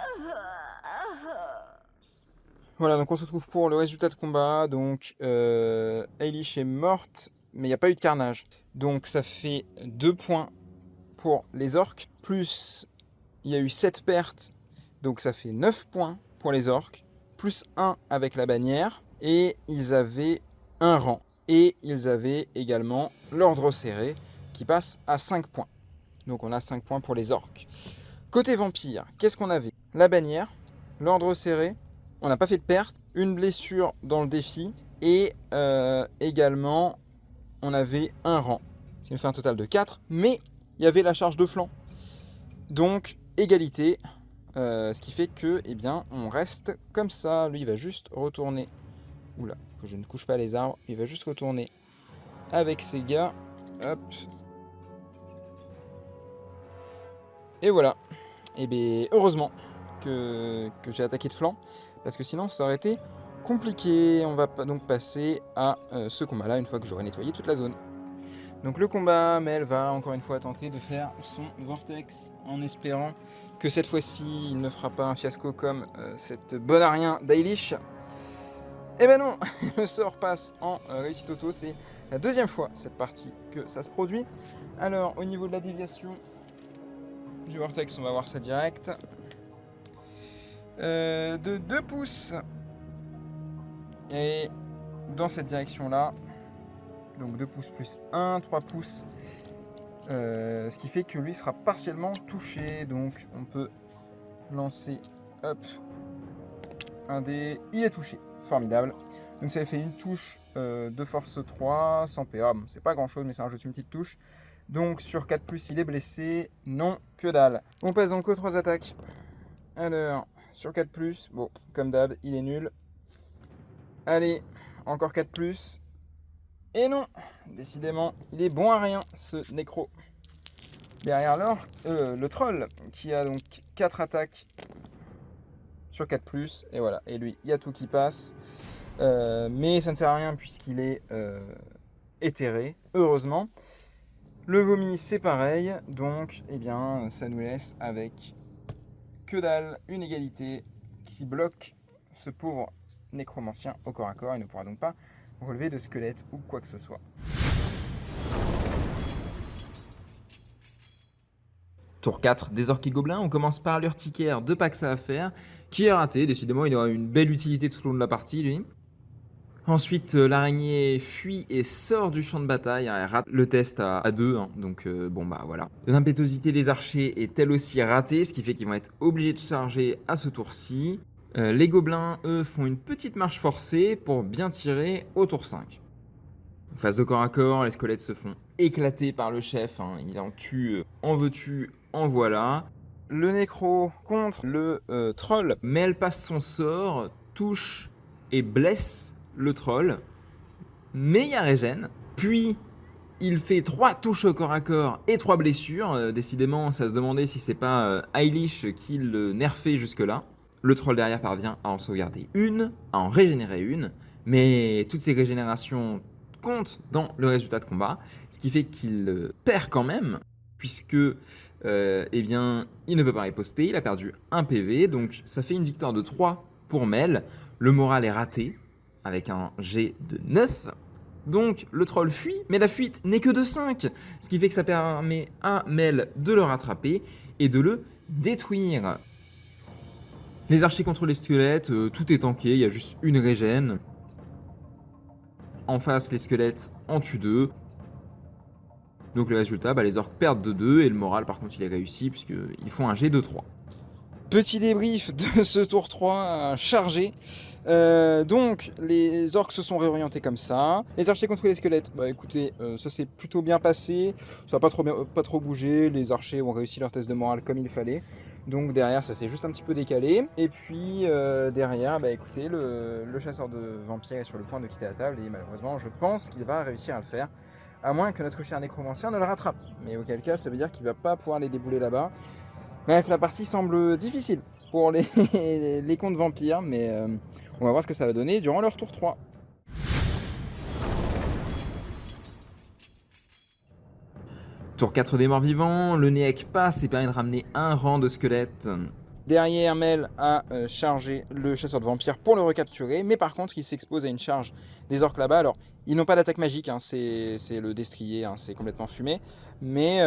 Voilà, donc on se retrouve pour le résultat de combat. Donc Eilish est morte, mais il n'y a pas eu de carnage. Donc ça fait 2 points pour les orques, plus il y a eu 7 pertes, donc ça fait 9 points pour les orques, plus 1 avec la bannière, et ils avaient un rang. Et ils avaient également l'ordre serré, qui passe à 5 points. Donc on a 5 points pour les orques. Côté vampire, qu'est-ce qu'on avait? La bannière, l'ordre serré, on n'a pas fait de perte, une blessure dans le défi, et également on avait un rang. Ce qui nous fait un total de 4, mais il y avait la charge de flanc. Donc égalité, ce qui fait que, eh bien, on reste comme ça. Lui, il va juste retourner. Oula, que je ne couche pas les arbres. Il va juste retourner avec ses gars. Hop. Et voilà. Et bien, heureusement que j'ai attaqué de flanc, parce que sinon, ça aurait été compliqué. On va donc passer à ce combat-là une fois que j'aurai nettoyé toute la zone. Donc le combat, Mel va encore une fois tenter de faire son vortex en espérant que cette fois-ci il ne fera pas un fiasco comme cette bonne à rien d'Eilish. Eh ben non, le sort passe en réussite auto, c'est la deuxième fois cette partie que ça se produit. Alors au niveau de la déviation du vortex, on va voir ça direct. De 2 pouces et dans cette direction-là. Donc 2 pouces plus 1, 3 pouces. Ce qui fait que lui sera partiellement touché. Donc on peut lancer, hop, un dé. Il est touché. Formidable. Donc ça fait une touche de force 3, sans PA. Bon, c'est pas grand chose, mais ça rajoute une petite touche. Donc sur 4+, il est blessé. Non, que dalle. On passe donc aux 3 attaques. Alors, sur 4+, bon, comme d'hab, il est nul. Allez, encore 4+. Et non, décidément, il est bon à rien, ce nécro. Derrière le troll, qui a donc 4 attaques sur 4+, et voilà. Et lui, il y a tout qui passe. Mais ça ne sert à rien puisqu'il est éthéré, heureusement. Le vomi, c'est pareil, donc, eh bien, ça nous laisse avec que dalle, une égalité qui bloque ce pauvre nécromancien au corps à corps. Il ne pourra donc pas relever de squelette ou quoi que ce soit. Tour 4 des orques et gobelins, on commence par l'urticaire de Paxa à faire, qui est raté, décidément il aura une belle utilité tout au long de la partie lui. Ensuite, l'araignée fuit et sort du champ de bataille. Elle rate le test à 2, hein, donc bon bah voilà. L'impétuosité des archers est elle aussi ratée, ce qui fait qu'ils vont être obligés de charger à ce tour-ci. Les gobelins, eux, font une petite marche forcée pour bien tirer au tour 5. En phase de corps à corps, les squelettes se font éclater par le chef. Hein. Il en tue, en veux-tu, en voilà. Le nécro contre le troll. Mel passe son sort, touche et blesse le troll. Mais il y a régène. Puis il fait 3 touches au corps à corps et 3 blessures. Décidément, ça se demandait si c'est pas Eilish qui le nerfait jusque-là. Le troll derrière parvient à en sauvegarder une, à en régénérer une. Mais toutes ces régénérations compte dans le résultat de combat, ce qui fait qu'il perd quand même, puisque eh bien, il ne peut pas riposter, il a perdu un PV, donc ça fait une victoire de 3 pour Mel. Le moral est raté, avec un G de 9, donc le troll fuit, mais la fuite n'est que de 5, ce qui fait que ça permet à Mel de le rattraper et de le détruire. Les archers contre les squelettes, tout est tanké, il y a juste une régène. En face, les squelettes en tuent 2. Donc le résultat, les orques perdent de 2 et le moral par contre il est réussi puisqu'ils font un G de 3. Petit débrief de ce tour 3 chargé. Donc les orques se sont réorientés comme ça. Les archers contre les squelettes, écoutez, ça s'est plutôt bien passé. Ça n'a pas trop bougé. Les archers ont réussi leur test de morale comme il fallait. Donc derrière ça s'est juste un petit peu décalé. Et puis derrière, écoutez, le chasseur de vampires est sur le point de quitter la table. Et malheureusement je pense qu'il va réussir à le faire. À moins que notre cher nécromancien ne le rattrape. Mais auquel cas ça veut dire qu'il ne va pas pouvoir les débouler là-bas. Bref, la partie semble difficile pour les contes vampires, mais on va voir ce que ça va donner durant leur tour 3. Tour 4 des morts vivants, le Néec passe et permet de ramener un rang de squelettes. Derrière, Mel a chargé le chasseur de vampires pour le recapturer, mais par contre il s'expose à une charge des orques là-bas. Alors ils n'ont pas d'attaque magique, hein, c'est le destrier, hein, c'est complètement fumé, mais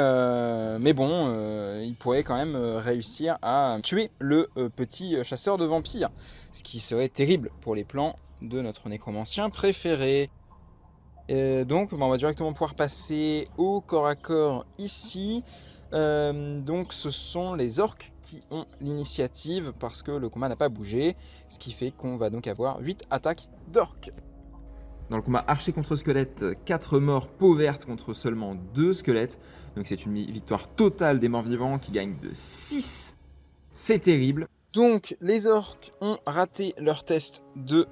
bon, il pourrait quand même réussir à tuer le petit chasseur de vampires, ce qui serait terrible pour les plans de notre nécromancien préféré. Donc on va directement pouvoir passer au corps à corps ici. Donc ce sont les orques qui ont l'initiative parce que le combat n'a pas bougé, ce qui fait qu'on va donc avoir 8 attaques d'orques. Dans le combat archer contre squelette, 4 morts, peau verte contre seulement 2 squelettes, donc c'est une victoire totale des morts vivants qui gagnent de 6, c'est terrible. Donc les orques ont raté leur test de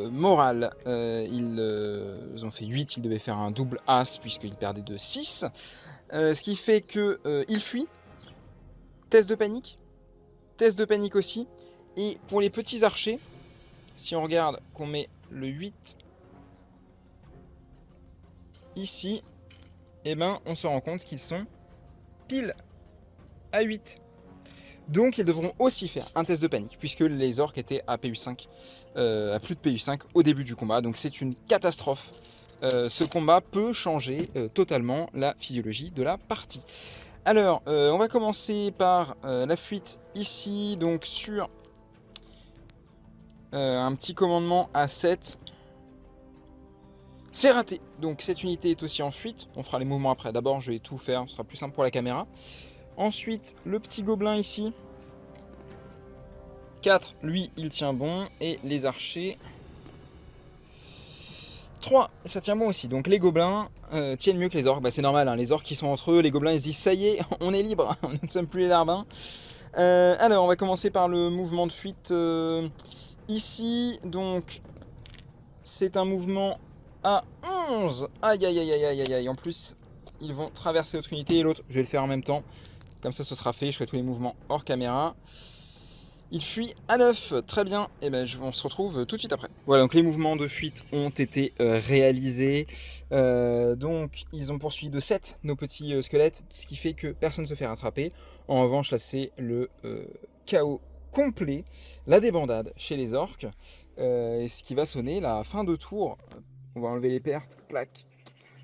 morale, ils ont fait 8, ils devaient faire un double as puisqu'ils perdaient de 6. Ce qui fait qu'ils fuient. Test de panique aussi. Et pour les petits archers, si on regarde qu'on met le 8 ici, on se rend compte qu'ils sont pile à 8. Donc ils devront aussi faire un test de panique, puisque les orques étaient à PU5, à plus de PU5 au début du combat. Donc c'est une catastrophe. Ce combat peut changer totalement la physiologie de la partie. Alors, on va commencer par la fuite ici, donc sur un petit commandement à 7. C'est raté, donc cette unité est aussi en fuite. On fera les mouvements après. D'abord, je vais tout faire, ce sera plus simple pour la caméra. Ensuite, le petit gobelin ici. 4, lui, il tient bon. Et les archers... 3, ça tient bon aussi. Donc les gobelins tiennent mieux que les orques. C'est normal, hein. Les orques qui sont entre eux, les gobelins ils se disent ça y est, on est libre, nous ne sommes plus les larbins. Alors on va commencer par le mouvement de fuite ici. Donc c'est un mouvement à 11. Aïe aïe aïe aïe aïe aïe. En plus ils vont traverser l'autre unité et l'autre. Je vais le faire en même temps. Comme ça ce sera fait. Je ferai tous les mouvements hors caméra. Il fuit à 9, très bien, et on se retrouve tout de suite après. Voilà, donc les mouvements de fuite ont été réalisés. Donc ils ont poursuivi de 7 nos petits squelettes, ce qui fait que personne ne se fait rattraper. En revanche, là c'est le chaos complet, la débandade chez les orques. Et ce qui va sonner la fin de tour. On va enlever les pertes, clac.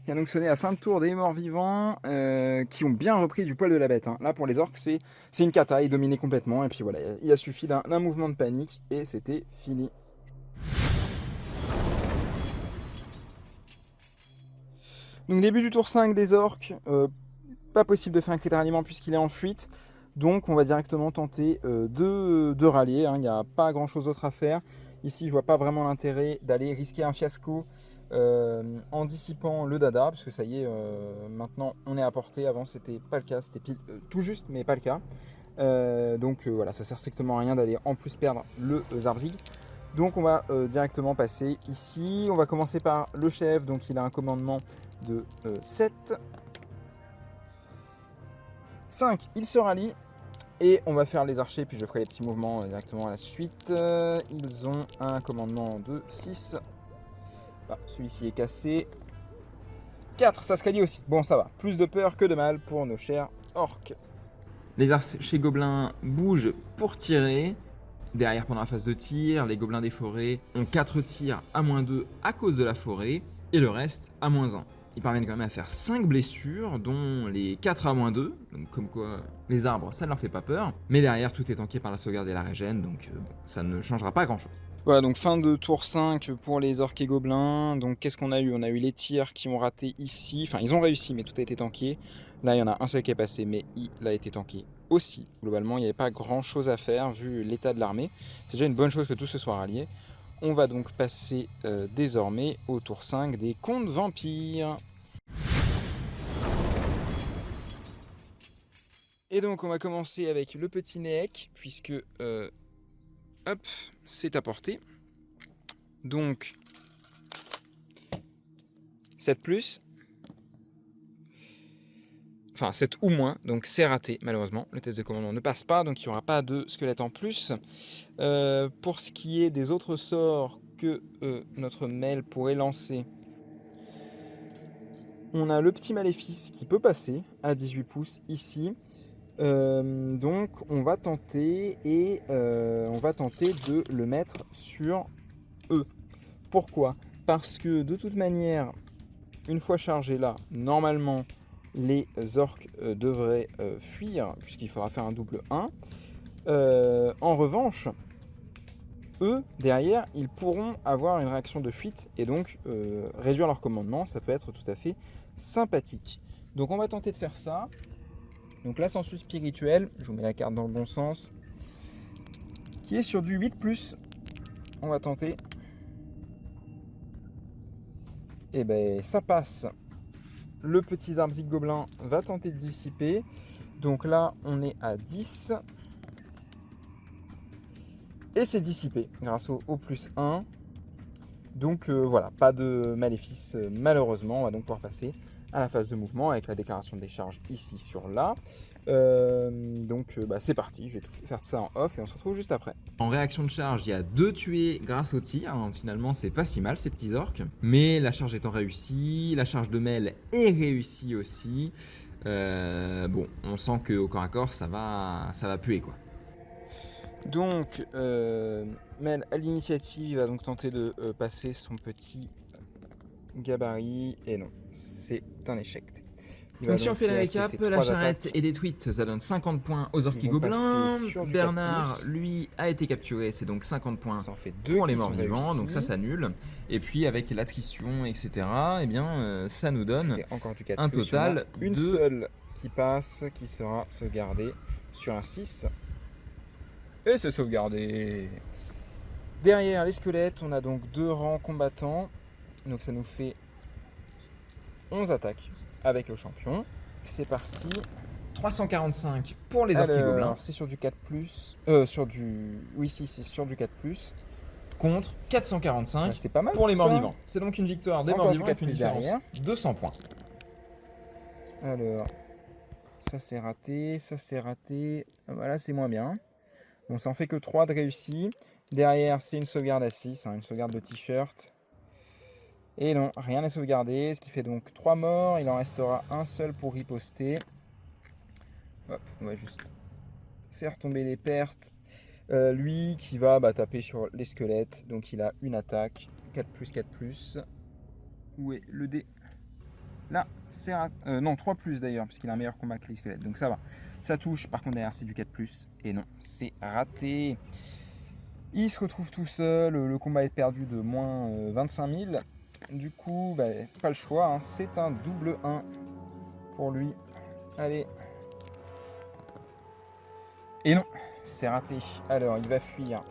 Il vient donc sonner la fin de tour des morts vivants qui ont bien repris du poil de la bête. Hein. Là pour les orques c'est une cata, ils dominaient complètement et puis voilà, il a suffi d'un mouvement de panique et c'était fini. Donc début du tour 5 des orques, pas possible de faire un critère aliment puisqu'il est en fuite. Donc on va directement tenter de rallier, hein. Il n'y a pas grand chose d'autre à faire. Ici je vois pas vraiment l'intérêt d'aller risquer un fiasco en dissipant le dada, parce que ça y est, maintenant on est à portée. Avant c'était pas le cas, c'était tout juste mais pas le cas. Donc voilà, ça sert strictement à rien d'aller en plus perdre le Zarbzig. Donc on va directement passer ici. On va commencer par le chef, donc il a un commandement de 7. 5, il se rallie. Et on va faire les archers, puis je ferai les petits mouvements directement à la suite. Ils ont un commandement de 6. Ah, celui-ci est cassé. 4, ça se rallie aussi. Bon, ça va. Plus de peur que de mal pour nos chers orques. Les archers gobelins bougent pour tirer. Derrière, pendant la phase de tir, les gobelins des forêts ont 4 tirs à -2 à cause de la forêt, et le reste à -1. Ils parviennent quand même à faire 5 blessures, dont les 4 à -2, donc comme quoi les arbres, ça ne leur fait pas peur. Mais derrière, tout est tanké par la sauvegarde et la régène, donc bon, ça ne changera pas grand-chose. Voilà, donc fin de tour 5 pour les orques et gobelins. Donc qu'est-ce qu'on a eu? On a eu les tirs qui ont raté ici. Enfin, ils ont réussi, mais tout a été tanké. Là, il y en a un seul qui est passé, mais il a été tanké aussi. Globalement, il n'y avait pas grand-chose à faire vu l'état de l'armée. C'est déjà une bonne chose que tout se soit rallié. On va donc passer désormais au tour 5 des contes vampires. Et donc on va commencer avec le petit Néek, puisque hop, c'est à portée. Donc 7+, enfin 7 ou moins, donc c'est raté malheureusement. Le test de commandement ne passe pas, donc il n'y aura pas de squelette en plus. Pour ce qui est des autres sorts que notre mail pourrait lancer, on a le petit maléfice qui peut passer à 18 pouces ici. Donc on va tenter de le mettre sur eux. Pourquoi? Parce que de toute manière, une fois chargé là, normalement les orques devraient fuir, puisqu'il faudra faire un double 1. En revanche, eux, derrière, ils pourront avoir une réaction de fuite et donc réduire leur commandement. Ça peut être tout à fait sympathique. Donc on va tenter de faire ça. Donc l'ascensus spirituel, je vous mets la carte dans le bon sens, qui est sur du 8+. On va tenter. Et ben ça passe. Le petit Zarbzig gobelin va tenter de dissiper. Donc là, on est à 10. Et c'est dissipé grâce au +1. Donc voilà, pas de maléfice malheureusement. On va donc pouvoir passer à la phase de mouvement avec la déclaration des charges ici sur là. Donc c'est parti, je vais faire tout ça en off et on se retrouve juste après. En réaction de charge, il y a 2 tués grâce au tir. Finalement, c'est pas si mal ces petits orques. Mais la charge étant réussie, la charge de Mel est réussie aussi. Bon, on sent qu'au corps à corps, ça va puer quoi. Donc, Mel à l'initiative, il va donc tenter de passer son petit gabarit. Et non, c'est un échec. Donc si on fait la récap, la charrette est détruite, ça donne 50 points aux orques gobelins. Bernard, lui, a été capturé, c'est donc 50 points pour les morts vivants, donc ça s'annule. Et puis avec l'attrition, etc., eh bien, ça nous donne un total une seule qui passe, qui sera sauvegardée sur un 6. Et c'est sauvegardé. Derrière les squelettes, on a donc 2 rangs combattants. Donc ça nous fait 11 attaques avec le champion. C'est parti. 345 pour les orques gobelins. C'est sur du 4+. Oui, si, c'est sur du 4+. Contre 445 c'est pas mal pour les morts vivants. C'est donc une victoire des morts vivants avec une différence de 100 points. Alors, ça c'est raté, ça c'est raté. Voilà, c'est moins bien. Bon, ça en fait que 3 de réussi. Derrière, c'est une sauvegarde à 6, une sauvegarde de t-shirt. Et non, rien n'est sauvegardé, ce qui fait donc 3 morts. Il en restera un seul pour riposter. Hop, on va juste faire tomber les pertes. Lui qui va taper sur les squelettes. Donc il a une attaque. 4+, 4+. Où est le dé? Là, c'est non, 3+ d'ailleurs, puisqu'il a un meilleur combat que les squelettes. Donc ça va. Ça touche, par contre derrière c'est du 4+. Et non, c'est raté. Il se retrouve tout seul. Le combat est perdu de moins 25 000. Du coup, pas le choix, hein. C'est un double 1 pour lui. Allez. Et non, c'est raté. Alors, il va fuir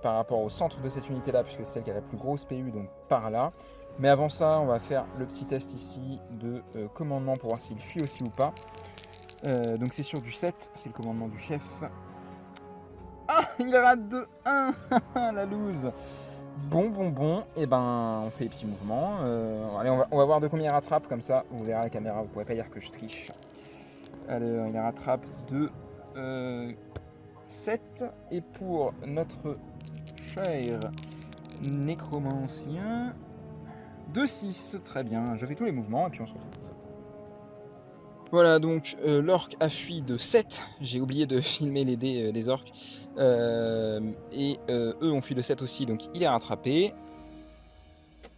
par rapport au centre de cette unité-là, puisque c'est celle qui a la plus grosse PU, donc par là. Mais avant ça, on va faire le petit test ici de commandement pour voir s'il fuit aussi ou pas. Donc c'est sur du 7, c'est le commandement du chef. Ah, il rate de 1. La loose. Bon. Et ben, on fait les petits mouvements. Allez, on va voir de combien il rattrape, comme ça, vous verrez à la caméra, vous pourrez pas dire que je triche. Alors, il rattrape de 7. Et pour notre cher nécromancien, de 6. Très bien, je fais tous les mouvements et puis on se retrouve. Voilà, donc l'orc a fui de 7. J'ai oublié de filmer les dés des orques. Et eux ont fui de 7 aussi, donc il est rattrapé.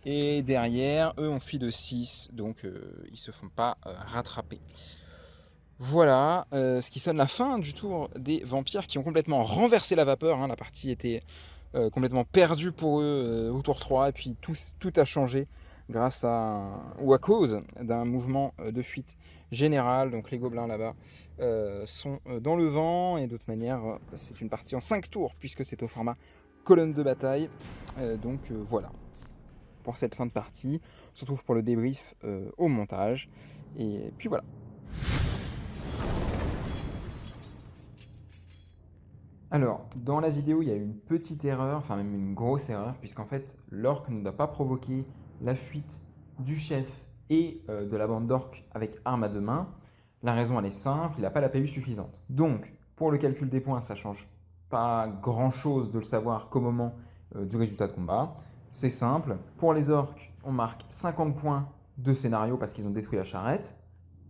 Et derrière, eux ont fui de 6, donc ils se font pas rattraper. Voilà, ce qui sonne la fin du tour des vampires qui ont complètement renversé la vapeur. Hein. La partie était complètement perdue pour eux au tour 3, et puis tout a changé grâce à, ou à cause d'un mouvement de fuite général. Donc les gobelins là-bas sont dans le vent, et d'autre manière, c'est une partie en 5 tours, puisque c'est au format colonne de bataille. Donc voilà, pour cette fin de partie. On se retrouve pour le débrief au montage, et puis voilà. Alors, dans la vidéo, il y a une petite erreur, enfin même une grosse erreur, puisqu'en fait, l'orque ne doit pas provoquer la fuite du chef et de la bande d'orques avec arme à deux mains. La raison, elle est simple, il n'a pas la PU suffisante. Donc, pour le calcul des points, ça ne change pas grand-chose de le savoir qu'au moment du résultat de combat. C'est simple. Pour les orques, on marque 50 points de scénario parce qu'ils ont détruit la charrette.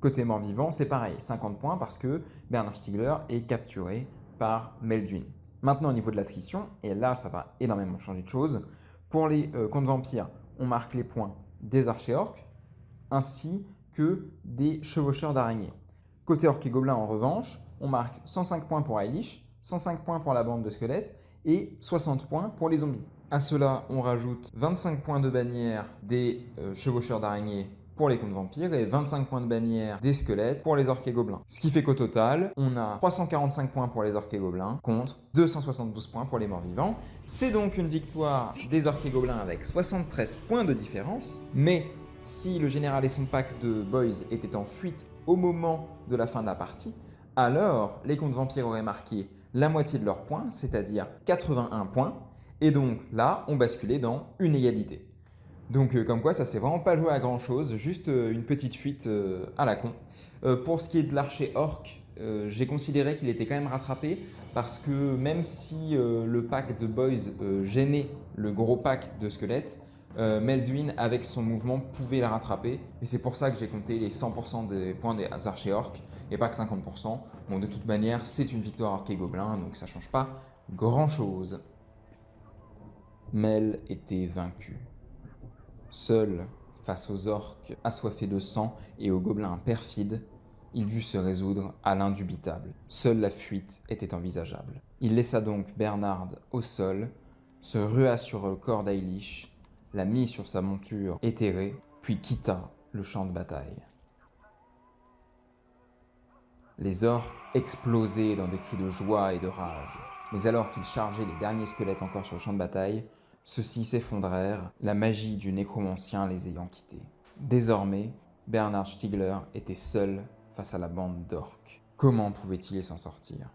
Côté mort-vivant, c'est pareil, 50 points parce que Bernard Stiegler est capturé par Melduin. Maintenant, au niveau de l'attrition, et là, ça va énormément changer de choses. Pour les contes vampires, on marque les points des archers orques ainsi que des chevaucheurs d'araignées. Côté orques et gobelins, en revanche, on marque 105 points pour Eilish, 105 points pour la bande de squelettes et 60 points pour les zombies. À cela, on rajoute 25 points de bannière des chevaucheurs d'araignées pour les contes vampires et 25 points de bannière des squelettes pour les orques et gobelins. Ce qui fait qu'au total, on a 345 points pour les orques et gobelins contre 272 points pour les morts vivants. C'est donc une victoire des orques et gobelins avec 73 points de différence, mais si le général et son pack de boys étaient en fuite au moment de la fin de la partie, alors les contes vampires auraient marqué la moitié de leurs points, c'est-à-dire 81 points, et donc là, on basculait dans une égalité. Donc comme quoi, ça s'est vraiment pas joué à grand chose, juste une petite fuite à la con. Pour ce qui est de l'archer orc, j'ai considéré qu'il était quand même rattrapé parce que même si le pack de boys gênait le gros pack de squelettes, Melduin avec son mouvement pouvait la rattraper, et c'est pour ça que j'ai compté les 100% des points des archers orcs et pas que 50%. Bon, de toute manière, c'est une victoire orc et gobelin, donc ça change pas grand chose. Mel était vaincu. Seul, face aux orques assoiffés de sang et aux gobelins perfides, il dut se résoudre à l'indubitable. Seule la fuite était envisageable. Il laissa donc Bernard au sol, se rua sur le corps d'Eilish, la mit sur sa monture éthérée, puis quitta le champ de bataille. Les orques explosaient dans des cris de joie et de rage, mais alors qu'ils chargeaient les derniers squelettes encore sur le champ de bataille, ceux-ci s'effondrèrent, la magie du nécromancien les ayant quittés. Désormais, Bernard Stiegler était seul face à la bande d'orques. Comment pouvait-il s'en sortir ?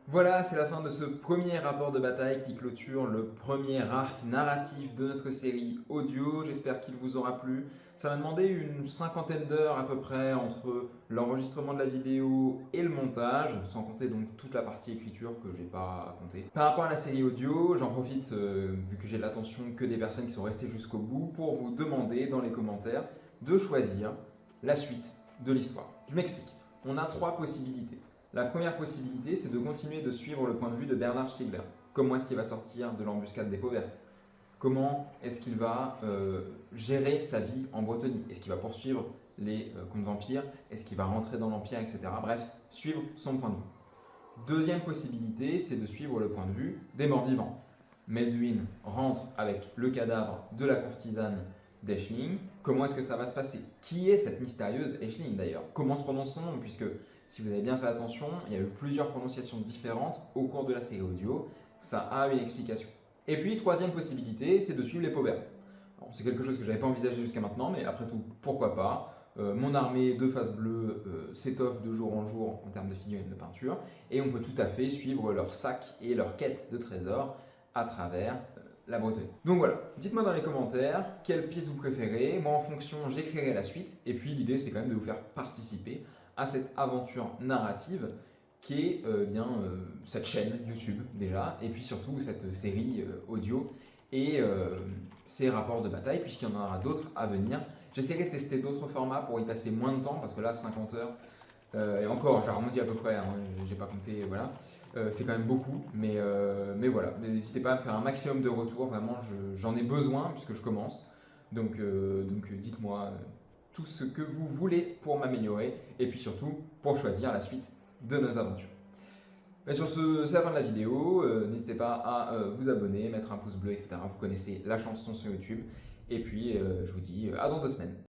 Voilà, c'est la fin de ce premier rapport de bataille qui clôture le premier arc narratif de notre série audio. J'espère qu'il vous aura plu. Ça m'a demandé une cinquantaine d'heures à peu près entre l'enregistrement de la vidéo et le montage, sans compter donc toute la partie écriture que j'ai pas compté. Par rapport à la série audio, j'en profite, vu que j'ai l'attention que des personnes qui sont restées jusqu'au bout, pour vous demander dans les commentaires de choisir la suite de l'histoire. Je m'explique. On a 3 possibilités. La première possibilité, c'est de continuer de suivre le point de vue de Bernard Stiegler. Comment est-ce qu'il va sortir de l'embuscade des peaux vertes ? Comment est-ce qu'il va gérer sa vie en Bretagne ? Est-ce qu'il va poursuivre les contes vampires ? Est-ce qu'il va rentrer dans l'Empire, etc. Bref, suivre son point de vue. Deuxième possibilité, c'est de suivre le point de vue des morts vivants. Melduin rentre avec le cadavre de la courtisane d'Aisling. Comment est-ce que ça va se passer? Qui est cette mystérieuse Aisling d'ailleurs? Comment se prononce son nom? Puisque si vous avez bien fait attention, il y a eu plusieurs prononciations différentes au cours de la série audio. Ça a une explication. Et puis, troisième possibilité, c'est de suivre les Paubertes. C'est quelque chose que je n'avais pas envisagé jusqu'à maintenant, mais après tout, pourquoi pas? Mon armée de face bleue s'étoffe de jour en jour en termes de figurines de peinture, et on peut tout à fait suivre leur sac et leur quête de trésors à travers la Bretagne. Donc voilà, dites-moi dans les commentaires quelle piste vous préférez. Moi, en fonction, j'écrirai la suite, et puis l'idée, c'est quand même de vous faire participer à cette aventure narrative qui est cette chaîne YouTube déjà, et puis surtout cette série audio et ces rapports de bataille, puisqu'il y en aura d'autres à venir. J'essaierai de tester d'autres formats pour y passer moins de temps, parce que là, 50 heures, et encore, j'ai arrondi à peu près, hein, j'ai pas compté, voilà. C'est quand même beaucoup, mais voilà. N'hésitez pas à me faire un maximum de retours, vraiment, j'en ai besoin, puisque je commence. Donc dites-moi tout ce que vous voulez pour m'améliorer, et puis surtout, pour choisir la suite de nos aventures. Et sur ce, c'est la fin de la vidéo. N'hésitez pas à vous abonner, mettre un pouce bleu, etc. Vous connaissez la chanson sur YouTube. Et puis, je vous dis à dans 2 semaines.